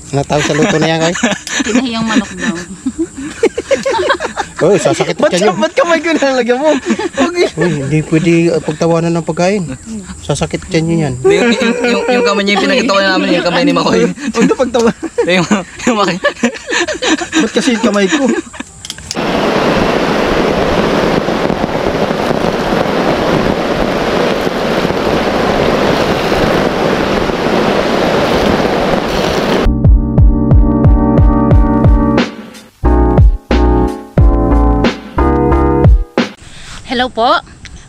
Ano tawag sa luto na yan, Koy? Pinahiyang manok daw. Uy, sasakit Ba't dyan yun. kamay ko nalagyan mo? Uy, hindi pwede pagtawanan ng pagkain. Sasakit dyan yun yan. Yung kamay niya yung pinakita ko namin, yung kamay ni Makoy. Huwag na pagtawa. yung Makoy. Ba't kasi yung kamay ko? Hello po.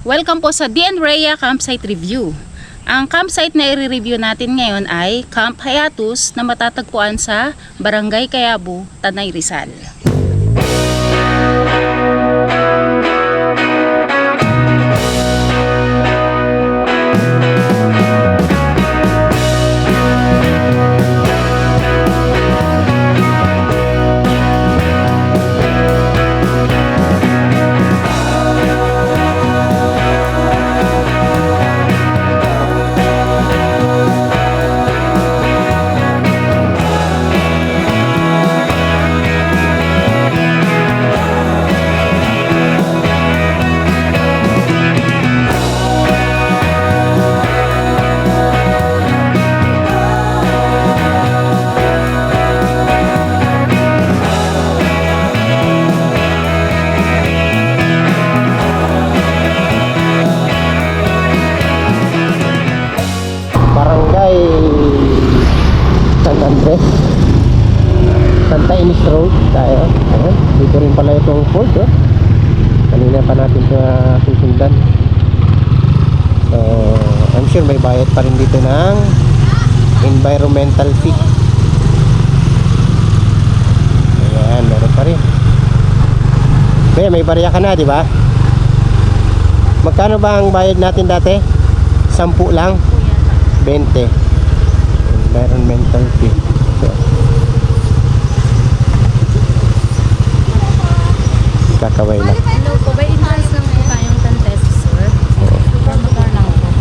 Welcome po sa DN Rhea Campsite Review. Ang campsite na i-review natin ngayon ay Camp Hayatus na matatagpuan sa Barangay Kayabu, Tanay Rizal. Barangay San Andres, Santa Ines Road tayo. Ayan, dito rin pala itong fort, oh. Kanina pa natin siya susundan. So, I'm sure may bayad pa rin dito ng environmental fee. Ayan, meron pa rin. Kaya may barya ka na, di ba? Magkano ba ang bayad natin dati? 10 lang? 20 environmental fee. So, kakaway lang. Hello po, by entrance lang po tayong contest, sir. Promotor lang po.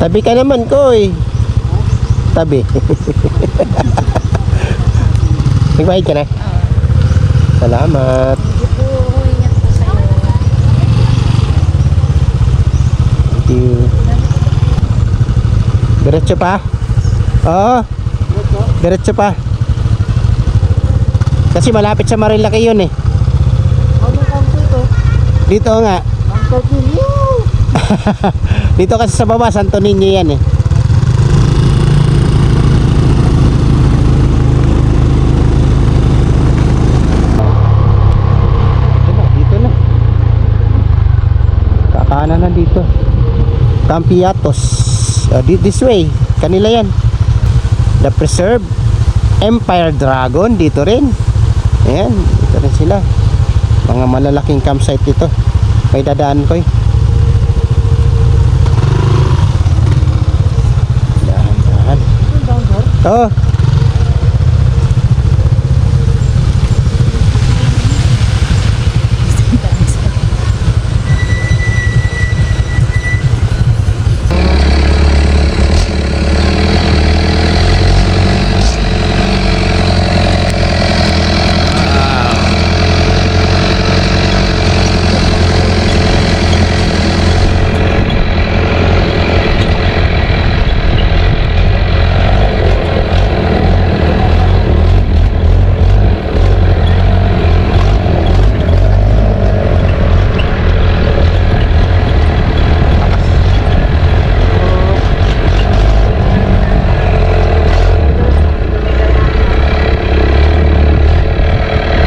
Tabi ka naman, Koy. Tabi. Nagbayad ka na? Salamat. Sige po, ingat po kayo. Thank you. Diretso pa? Oo. Diretso pa. Kasi malapit sa Marilaki yun eh. Dito nga. Dito kasi sa baba, Santo Niño yan eh. Dito na. Kakanan na dito. Camp Hayatus. This way. Kanila yan. The Preserve Empire Dragon. Dito rin. Ayan. Dito rin sila. Mga malalaking campsite dito. May dadaan ko eh. Dahan-dahan. Oo.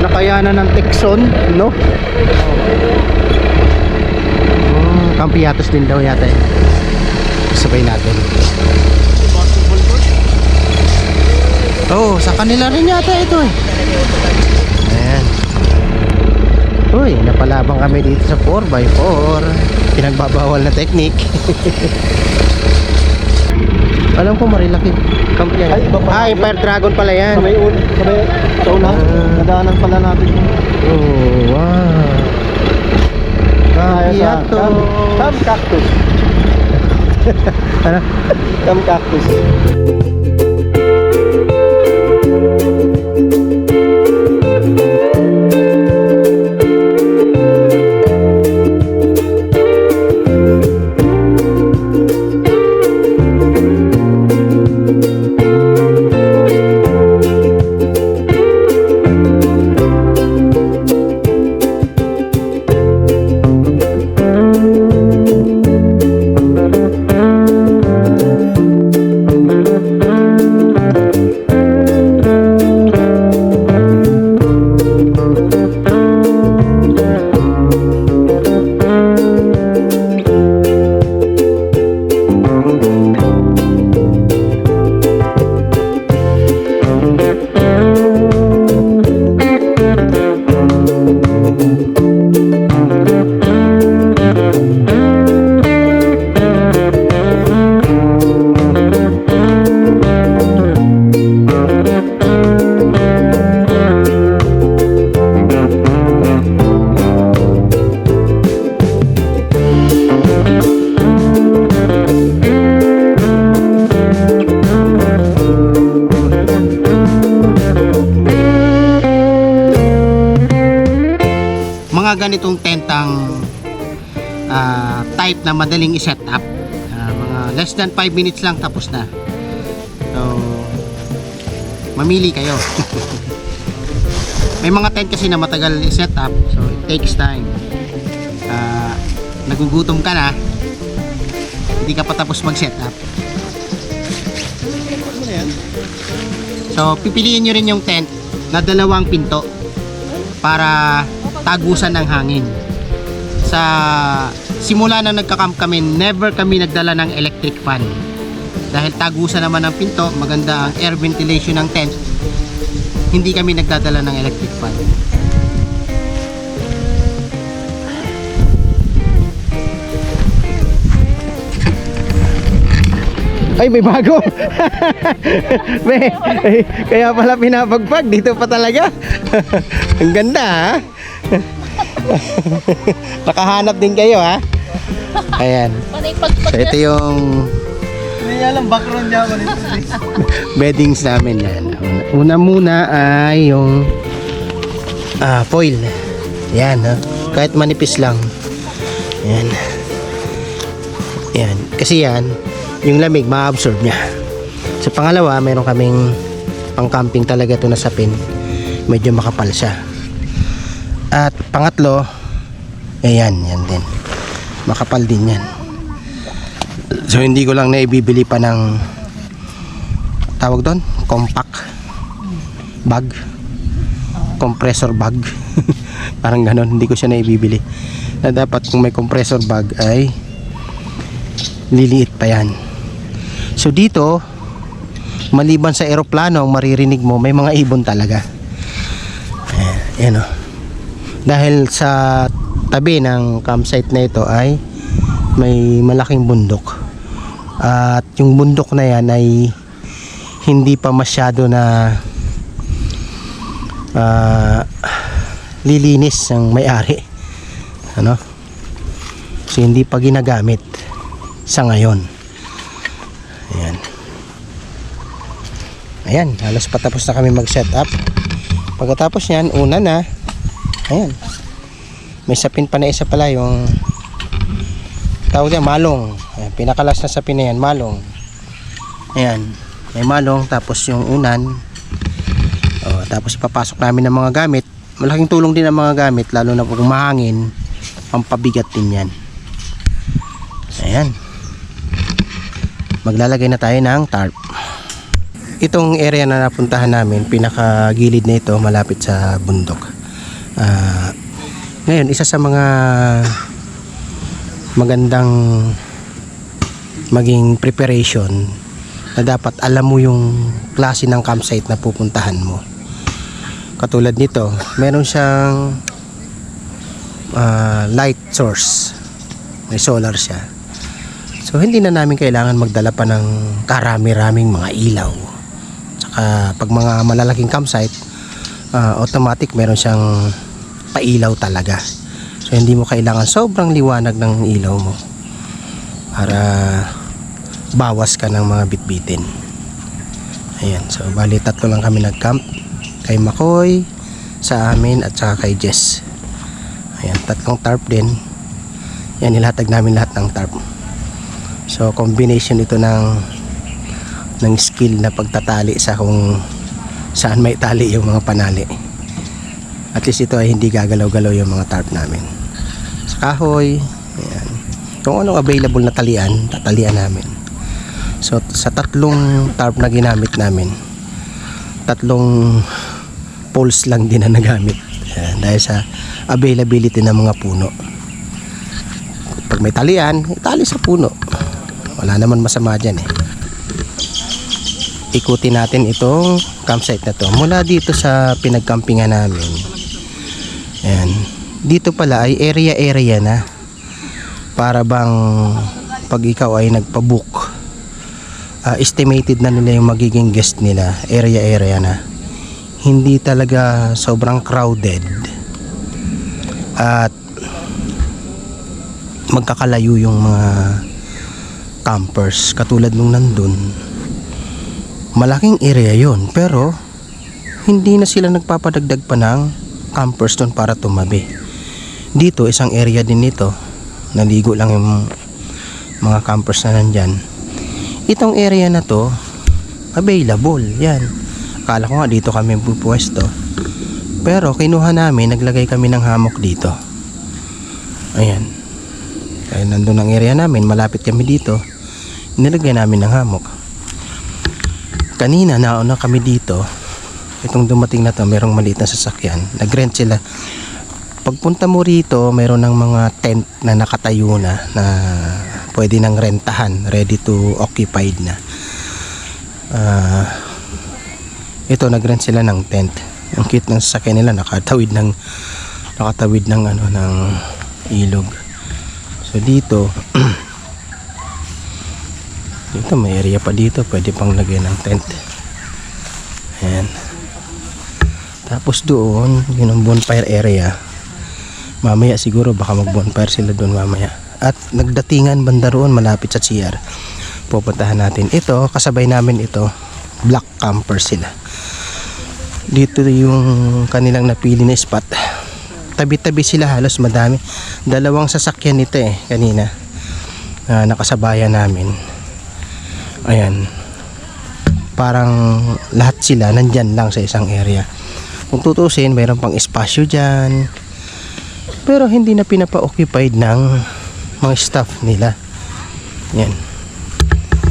Nakayanan ng Texon, no? Camp Hayatus din daw yata eh. Sabay natin. Oh, sa kanila rin yata ito eh. Ayan. Uy, napalabang kami dito sa 4x4. Pinagbabawal na technique. Alam ko Marilaki. Camp yan. Ay, iba pa. Empire Dragon pala yan. Sa una, nadaanan pala natin. Oh, wow. Camp Hayatus. Camp Cactus. Ano? Camp cactus. Mga ganitong tentang type na madaling i-set up, mga less than 5 minutes lang tapos na. So mamili kayo. May mga tent kasi na matagal i-set up, so it takes time. Nagugutom ka na, hindi ka pa tapos mag-set up. So pipiliin nyo rin yung tent na dalawang pinto para tagusan ng hangin. Sa simula na nagka-camp kami, never kami nagdala ng electric fan. Dahil tagusan naman ng pinto, maganda ang air ventilation ng tent. Hindi kami nagdadala ng electric fan. Ay, may bago. Kaya pala pinapagpag dito pa talaga. Ang ganda, ha? Nakahanap din kayo, ha? Ayan. So ito yung Hindi niya alam background niya ako nito. beddings namin yan. Una muna ay yung foil. Yan, ha? Kahit manipis lang. Yan. Yan. Kasi yan, yung lamig ma-absorb niya. Sa pangalawa, meron kaming pang-camping talaga ito na sapin. Medyo makapal siya. At pangatlo, ayan, yan din. Makapal din yan. So hindi ko lang naibibili pa ng tawag doon, compact bag, compressor bag. Parang ganon, hindi ko siya naibibili. Na dapat kung may compressor bag ay liliit pa yan. So dito, maliban sa eroplano, ang maririnig mo, may mga ibon talaga. Ayan o. Dahil sa tabi ng campsite na ito ay may malaking bundok. At yung bundok na yan ay hindi pa masyado na lilinis ng may-ari. Ano? So hindi pa ginagamit sa ngayon. Ayan. Ayan, halos patapos na kami mag-set up. Pagkatapos niyan, una na. Ayan. May sapin pa na isa pala yung tawag niya, malong. Ayan, pinakalas na sapin na yan, malong. Ayan, may malong, tapos yung unan. Tapos ipapasok namin ng mga gamit. Malaking tulong din ang mga gamit, lalo na kung mahangin, pampabigat din yan. Ayan. Maglalagay na tayo ng tarp. Itong area na napuntahan namin, pinakagilid na ito, malapit sa bundok. Ngayon, isa sa mga magandang maging preparation na dapat alam mo yung klase ng campsite na pupuntahan mo. Katulad nito, meron siyang light source. May solar siya. So hindi na namin kailangan magdala pa ng karami-raming mga ilaw. Tsaka pag mga malalaking campsite, automatic meron siyang pailaw talaga. So hindi mo kailangan sobrang liwanag ng ilaw mo para bawas ka ng mga bitbitin. Ayan, so bali tatlo lang kami nag-camp, kay Makoy, sa amin at saka kay Jess. Ayan, tatlong tarp din. Yan, nilatag namin lahat ng tarp. So combination ito ng skill na pagtatali sa kung saan may tali yung mga panali. At least ito ay hindi gagalaw-galaw yung mga tarp namin. Sa kahoy, ayan, kung anong available na talian, tatalian namin. So sa tatlong tarp na ginamit namin, tatlong poles lang din na nagamit. Ayan, dahil sa availability ng mga puno. Pag may talian, itali sa puno. Wala naman masama dyan eh. Ikutin natin itong campsite na to mula dito sa pinagcampingan namin. Ayan, dito pala ay area na, para bang pag ikaw ay nagpabook, estimated na nila yung magiging guest nila. Area na, hindi talaga sobrang crowded at magkakalayo yung mga campers. Katulad nung nandun, malaking area yon, pero hindi na sila nagpapadagdag pa ng campers doon para tumabi. Dito isang area din nito, naligo lang yung mga campers na nandyan. Itong area na to available, yan. Akala ko nga dito kami pupwesto, pero kinuha namin, naglagay kami ng hammock dito. Ayan, kaya nandun ang area namin, malapit kami dito, nilagay namin ng hammock. Kanina nauna kami dito, itong dumating na to, merong maliit na sasakyan, nag-rent sila. Pagpunta mo rito, meron ng mga tent na nakatayo na pwede nang rentahan, ready to occupied na. Ito, nag-rent sila ng tent. Ang cute ng sasakyan nila, nakatawid ng ng ilog. So dito dito may area pa dito, pwede pang lagyan ng tent. Ayan. Tapos doon, yun ang bonfire area. Mamaya siguro baka mag bonfire sila doon mamaya. At nagdatingan banda roon malapit sa CR, pupuntahan natin. Ito, kasabay namin ito, black camper sila. Dito yung kanilang napili na spot, tabi-tabi sila, halos madami. Dalawang sasakyan nito eh kanina, nakasabayan namin. Ayan, parang lahat sila nandyan lang sa isang area. Kung tutusin, mayroon pang espasyo dyan, pero hindi na pinapa-occupied ng mga staff nila. Yan,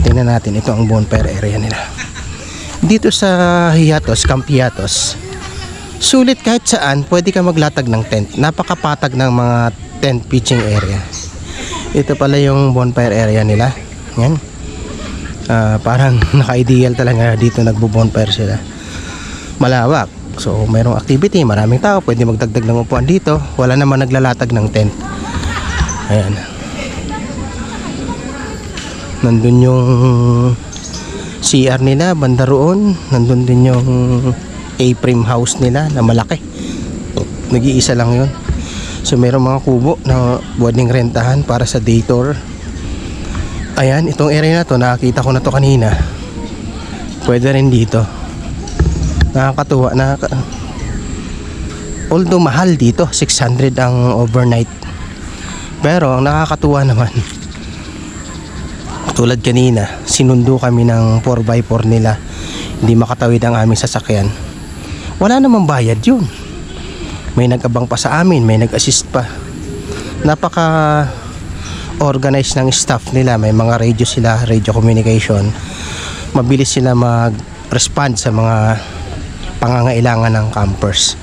tingnan natin, ito ang bonfire area nila. Dito sa Hiatos, Camp Hiatos, sulit kahit saan pwede ka maglatag ng tent. Napakapatag ng mga tent pitching area. Ito pala yung bonfire area nila. Yan, parang naka-ideal talaga dito, nagbo-bonfire sila. Malawak, so mayroong activity, maraming tao, pwede magdagdag ng upuan dito. Wala naman naglalatag ng tent. Ayan, nandun yung CR nila banda roon, nandun din yung A-frame house nila na malaki, nag-iisa lang yun. So mayroong mga kubo na pwedeng rentahan para sa day tour. Ayan, itong area na to, nakakita ko na to kanina, pwede rin dito. Nakakatuwa, although mahal dito, 600 ang overnight, pero ang nakakatuwa naman, tulad kanina, sinundo kami ng 4x4 nila, hindi makatawid ang aming sasakyan. Wala namang bayad yun. May nag-abang pa sa amin, may nag-assist pa. Napaka organized ng staff nila, may mga radio sila, radio communication. Mabilis sila mag-respond sa mga pangangailangan ng campers.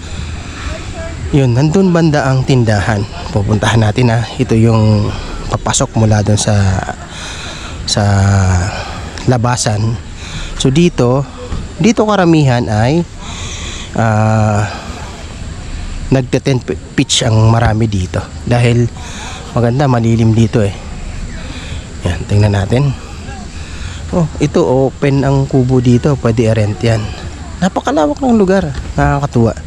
Yun, nandun banda ang tindahan. Pupuntahan natin ha. Ito yung papasok mula dun sa labasan. So dito karamihan ay nagte-tent pitch ang marami dito dahil maganda, malilim dito eh. Yan, tingnan natin. Oh, ito open ang kubo dito, pwede i-rent yan. Napakalawak ng lugar, nakakatuwa.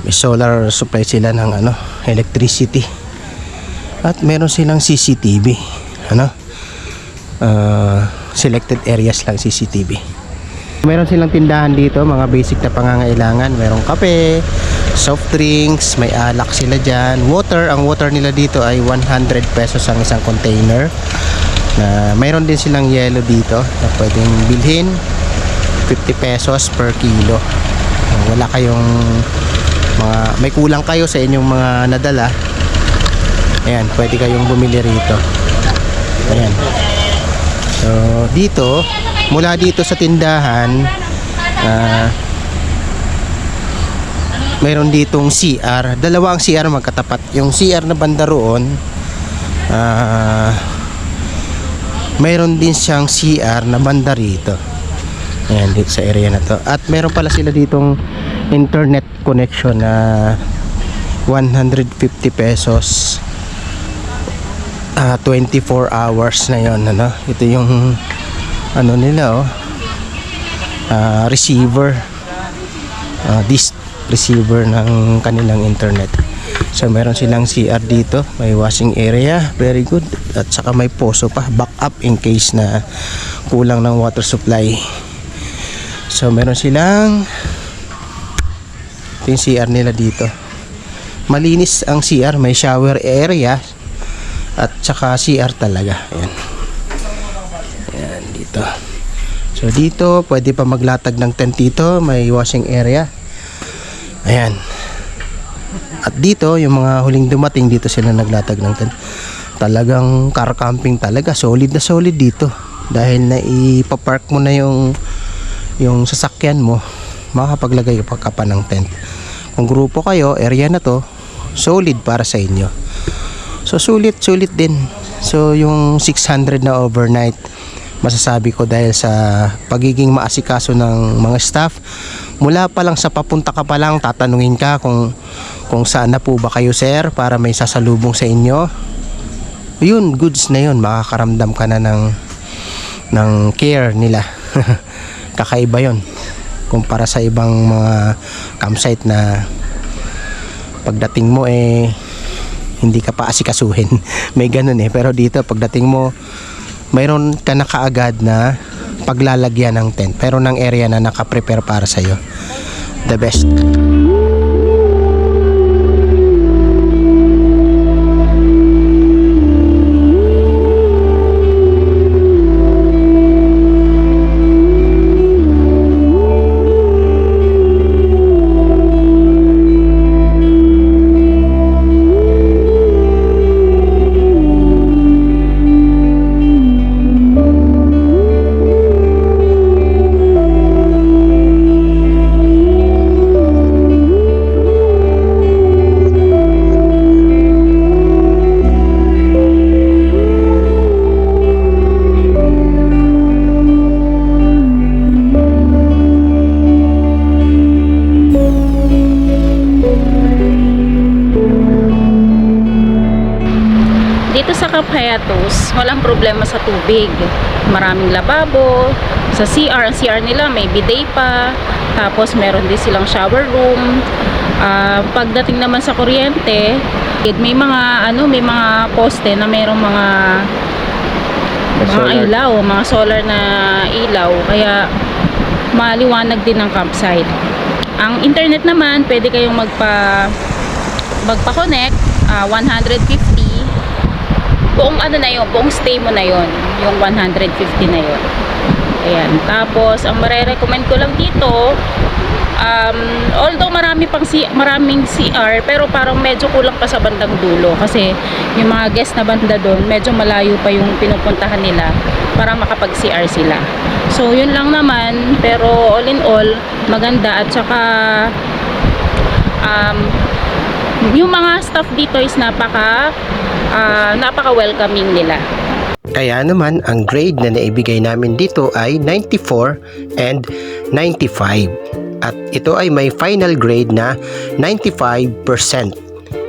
May solar supply sila ng electricity. At meron silang CCTV. selected areas lang CCTV. Meron silang tindahan dito, mga basic na pangangailangan. Merong kape, soft drinks, may alak sila dyan. Water, ang water nila dito ay 100 pesos ang isang container. Mayroon din silang yellow dito na pwedeng bilhin, 50 pesos per kilo. Wala kayong may kulang kayo sa inyong mga nadala, ayan, pwede kayong bumili rito. Ayan. So dito, mula dito sa tindahan, mayroon ditong CR. Dalawa ang CR magkatapat. Yung CR na banda roon, mayroon din siyang CR na banda rito. Ayan, dito sa area na to. At meron pala sila ditong internet connection na 150 pesos, 24 hours na yon, ano? Ito yung ano nila, receiver, this receiver ng kanilang internet. So meron silang CR dito, may washing area, very good, at saka may poso pa, backup in case na kulang ng water supply. So meron silang, ito yung CR nila dito, malinis ang CR, may shower area at saka CR talaga. Ayan. Ayan dito. So dito pwede pa maglatag ng tent dito, may washing area. Ayan. At dito yung mga huling dumating dito sila naglatag ng tent. Talagang car camping talaga, solid na solid dito. Dahil na ipapark mo na yung sasakyan mo, makapaglagay ka pa ng tent. Kung grupo kayo, area na to, solid para sa inyo. So sulit din. So yung 600 na overnight, masasabi ko dahil sa pagiging maasikaso ng mga staff, mula pa lang sa papunta ka pa lang, tatanungin ka kung saan na po ba kayo sir, para may sasalubong sa inyo. Yun, goods na yun, makakaramdam ka na ng care nila. Kakaiba yun kumpara sa ibang mga campsite na pagdating mo hindi ka pa asikasuhin. May ganun pero dito pagdating mo mayroon ka na kaagad na paglalagyan ng tent, pero ng area na nakaprepare para sa'yo. The best. Dito sa Camp Hayatus, walang problema sa tubig. Maraming lababo. Sa CR, ang CR nila may bidet pa. Tapos meron din silang shower room. Pagdating naman sa kuryente, may mga poste na mayroong mga ilaw, mga solar na ilaw. Kaya maliwanag din ang campsite. Ang internet naman, pwede kayong magpa-connect, 150. Buong buong stay mo na yon, yung 150 na yon. Ayan. Tapos ang mare-recommend ko lang dito, although maraming CR, pero parang medyo kulang pa sa bandang dulo kasi yung mga guest na banda doon medyo malayo pa yung pinupuntahan nila para makapag-CR sila. So yun lang naman, pero all in all maganda, at saka yung mga staff dito is napaka welcoming nila. Kaya naman ang grade na naibigay namin dito ay 94 and 95. At ito ay may final grade na 95%.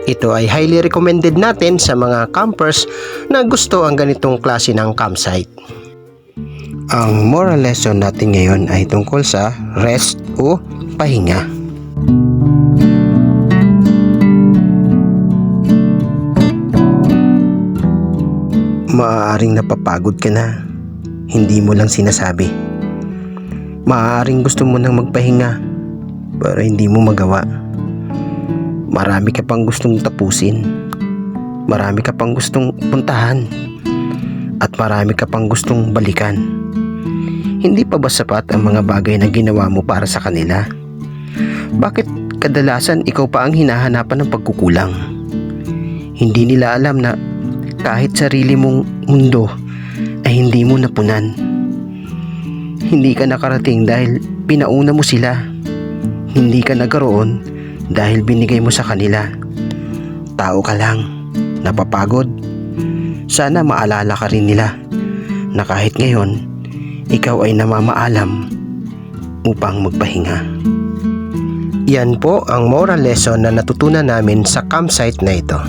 Ito ay highly recommended natin sa mga campers na gusto ang ganitong klase ng campsite. Ang moral lesson natin ngayon ay tungkol sa rest o pahinga. Maaaring napapagod ka na, hindi mo lang sinasabi. Maaaring gusto mo nang magpahinga pero hindi mo magawa. Marami ka pang gustong tapusin. Marami ka pang gustong puntahan. At marami ka pang gustong balikan. Hindi pa ba sapat ang mga bagay na ginawa mo para sa kanila? Bakit kadalasan ikaw pa ang hinahanapan ng pagkukulang? Hindi nila alam na kahit sarili mong mundo ay hindi mo napunan. Hindi ka nakarating dahil pinauna mo sila. Hindi ka nagkaroon dahil binigay mo sa kanila. Tao ka lang, napapagod. Sana maalala ka rin nila na kahit ngayon, ikaw ay namamaalam upang magpahinga. Yan po ang moral lesson na natutunan namin sa campsite na ito.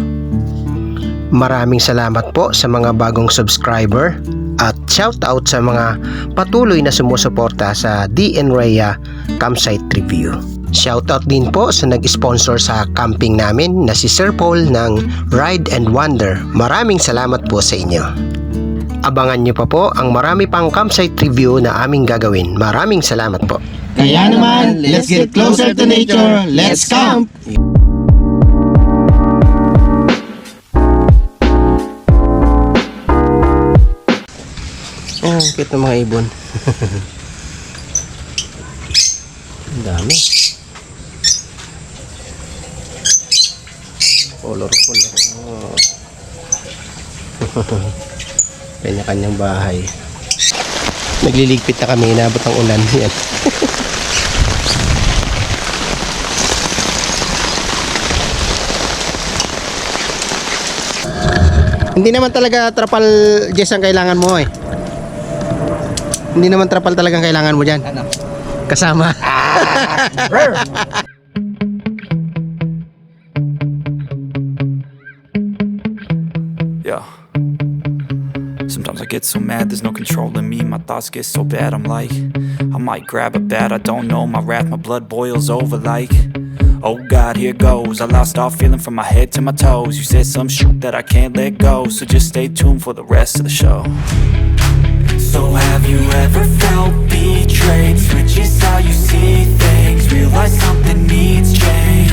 Maraming salamat po sa mga bagong subscriber at shoutout sa mga patuloy na sumusuporta sa DN Rhea Campsite Review. Shoutout din po sa nag-sponsor sa camping namin na si Sir Paul ng Ride and Wonder. Maraming salamat po sa inyo. Abangan nyo pa po ang marami pang campsite review na aming gagawin. Maraming salamat po. Kaya naman, let's get closer to nature. Let's camp! Oh, cute ng mga ibon. Ang dami. Colorful. Oh. Kanya-kanyang bahay. Nagliligpit na kami, inabot ang ulan. Yan. Hindi naman talaga trapal Jess ang kailangan mo eh. Hindi naman trapal talagang kailangan mo dyan. Ano? Kasama. Yeah. Sometimes I get so mad, there's no controlling me. My thoughts get so bad, I'm like, I might grab a bat, I don't know. My wrath, my blood boils over like, oh God, here goes. I lost all feeling from my head to my toes. You said some shit that I can't let go, so just stay tuned for the rest of the show. So have you ever felt betrayed? Switches how you see things, realize something needs change.